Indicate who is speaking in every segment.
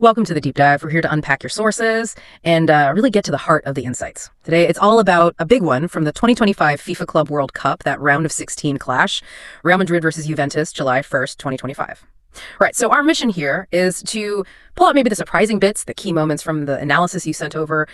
Speaker 1: Welcome to the deep dive. We're here to unpack your sources and really get to the heart of the insights. Today, it's all about a big one from the 2025 FIFA Club World Cup, that round of 16 clash, Real Madrid versus Juventus, July 1st, 2025. Right, so our mission here is to pull out maybe the surprising bits, the key moments from the analysis you sent over,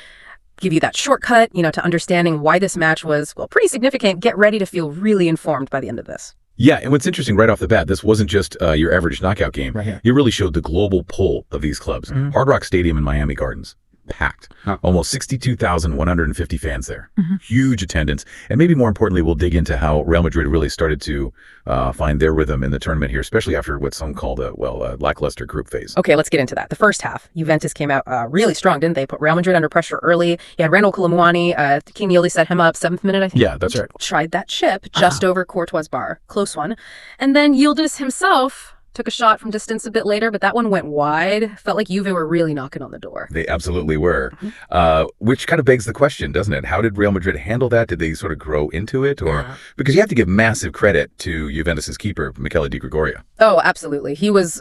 Speaker 1: give you that shortcut, to understanding why this match was, well, pretty significant. Get ready to feel really informed by the end of this.
Speaker 2: Yeah, and what's interesting right off the bat, this wasn't just your average knockout game.
Speaker 1: Right here.
Speaker 2: It really showed the global pull of these clubs.
Speaker 1: Mm-hmm.
Speaker 2: Hard Rock Stadium in Miami Gardens, packed. Almost 62,150 fans there.
Speaker 1: Mm-hmm.
Speaker 2: Huge attendance. And maybe more importantly, we'll dig into how Real Madrid really started to find their rhythm in the tournament here, especially after what some called a lackluster group phase.
Speaker 1: Okay, let's get into that. The first half, Juventus came out really strong, didn't they? Put Real Madrid under pressure early. You had Randall Colomwani, King Yoli set him up, 7th minute, I think.
Speaker 2: Yeah, that's right.
Speaker 1: Tried that chip just over Courtois' bar. Close one. And then Yildiz himself took a shot from distance a bit later, but that one went wide. Felt like Juve were really knocking on the door.
Speaker 2: They absolutely were, which kind of begs the question, doesn't it? How did Real Madrid handle that? Did they sort of grow into it? Or because you have to give massive credit to Juventus's keeper, Michele Di Gregorio.
Speaker 1: Oh, absolutely. He was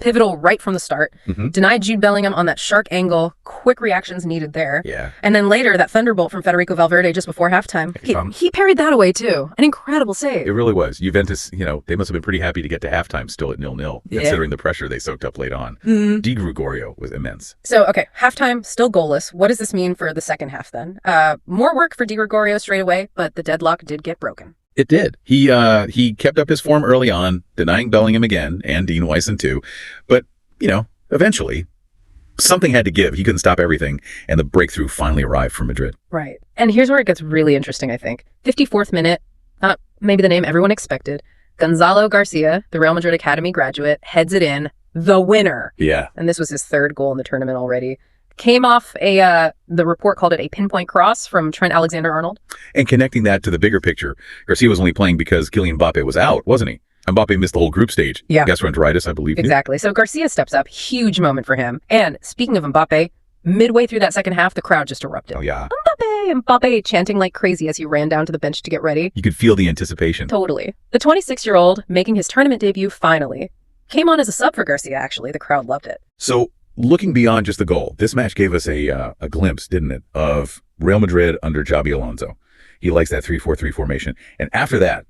Speaker 1: pivotal right from the start. Denied Jude Bellingham on that shark angle. Quick reactions needed there.
Speaker 2: Yeah.
Speaker 1: And then later, that thunderbolt from Federico Valverde just before halftime. He parried that away, too. An incredible save.
Speaker 2: It really was. Juventus, they must have been pretty happy to get to halftime still at 0-0, considering the pressure they soaked up late on. Di Gregorio was immense.
Speaker 1: So, okay, halftime, still goalless. What does this mean for the second half, then? More work for Di Gregorio straight away, but the deadlock did get broken.
Speaker 2: It did. He kept up his form early on, denying Bellingham again, and Dean Wyson too. But, eventually, something had to give. He couldn't stop everything, and the breakthrough finally arrived for Madrid.
Speaker 1: Right. And here's where it gets really interesting, I think. 54th minute, maybe the name everyone expected. Gonzalo Garcia, the Real Madrid Academy graduate, heads it in, the winner.
Speaker 2: Yeah.
Speaker 1: And this was his third goal in the tournament already. Came off the report called it a pinpoint cross from Trent Alexander-Arnold.
Speaker 2: And connecting that to the bigger picture, Garcia was only playing because Kylian Mbappe was out, wasn't he? Mbappe missed the whole group stage.
Speaker 1: Yeah.
Speaker 2: Gastroenteritis, I believe.
Speaker 1: Exactly. So Garcia steps up. Huge moment for him. And speaking of Mbappe, midway through that second half, the crowd just erupted.
Speaker 2: Oh, yeah.
Speaker 1: Mbappe chanting like crazy as he ran down to the bench to get ready.
Speaker 2: You could feel the anticipation.
Speaker 1: Totally. The 26-year-old, making his tournament debut finally, came on as a sub for Garcia, actually. The crowd loved it.
Speaker 2: So, looking beyond just the goal, this match gave us a glimpse, didn't it, of Real Madrid under Xabi Alonso. He likes that 3-4-3 formation. And after that,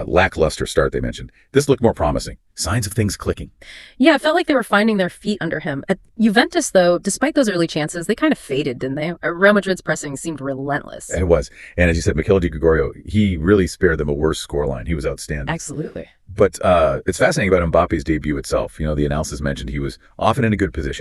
Speaker 2: lackluster start they mentioned, this looked more promising. Signs of things clicking.
Speaker 1: Yeah, it felt like they were finding their feet under him. At Juventus, though, despite those early chances, they kind of faded, didn't they? Real Madrid's pressing seemed relentless.
Speaker 2: It was. And as you said, Michele Di Gregorio, he really spared them a worse scoreline. He was outstanding.
Speaker 1: Absolutely.
Speaker 2: But it's fascinating about Mbappe's debut itself. The analysis mentioned he was often in a good position.